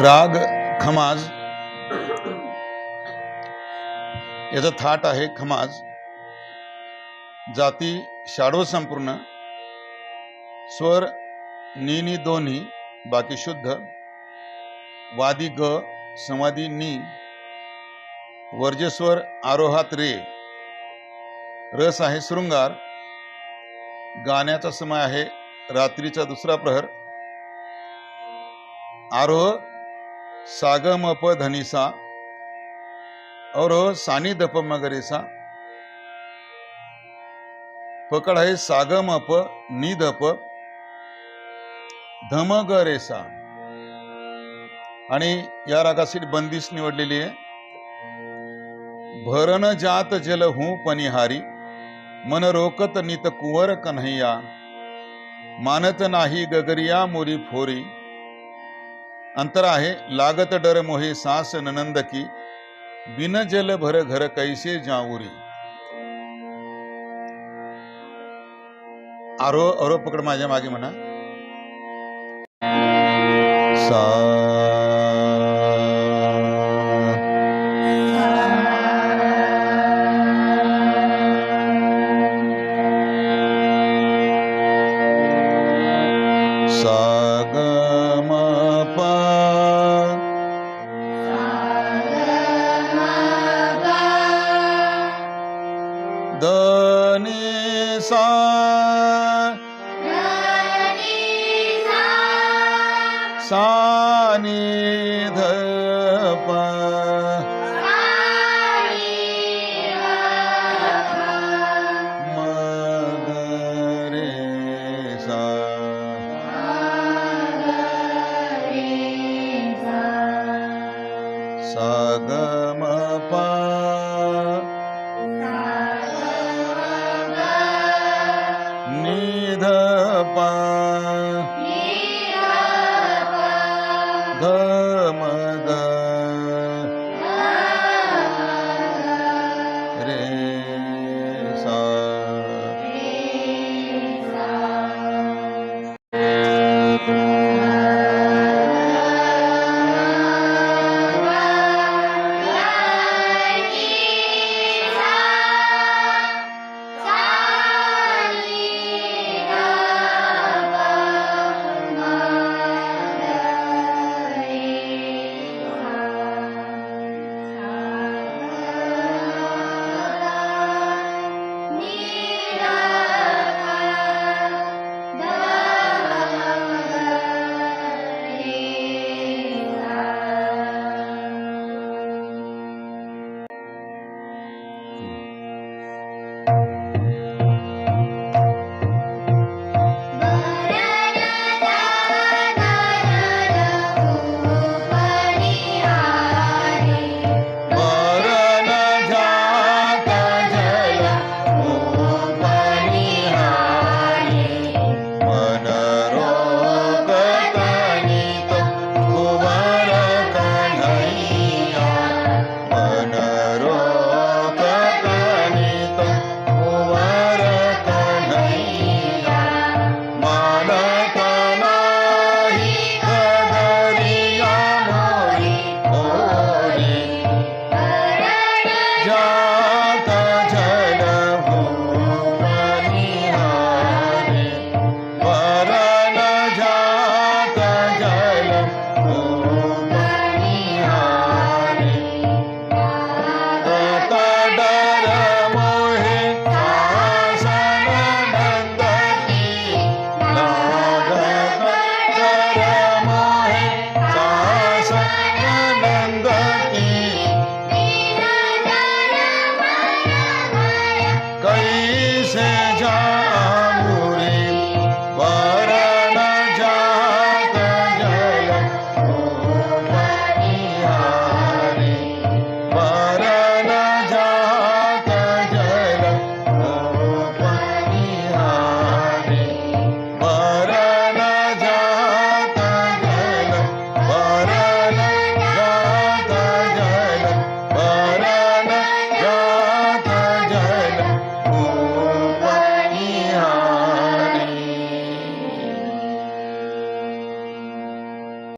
राग खमाज, याचा थाट आहे खमाज. जाती शाडो संपूर्ण, स्वर नी दोन्ही, बाकी शुद्ध. वादी ग, समाधी नी, वर्जस्वर आरोहात रे. रस आहे शृंगार. गाण्याचा समय आहे रात्रीचा दुसरा प्रहर. आरोह सागमप धनिसा, अवरोह सानी दप मगरेसा. पकड आहे सागमप निधप धमगरेसा. आणि या रागासाठी बंदिश निवडलेली आहे. भरण जात जल हूं पनिहारी, मन रोकत नित कुंवर कन्हैया. मानत नाही गगरिया मोरी फोरी. अंतर आहे लागत डर मोहे सास ननंद की, बिन जल भर घर कैसे जाऊरी. आरो पकड माझ्या मागे म्हणा. सा दनी सा सानी धप मगरे सा. सागम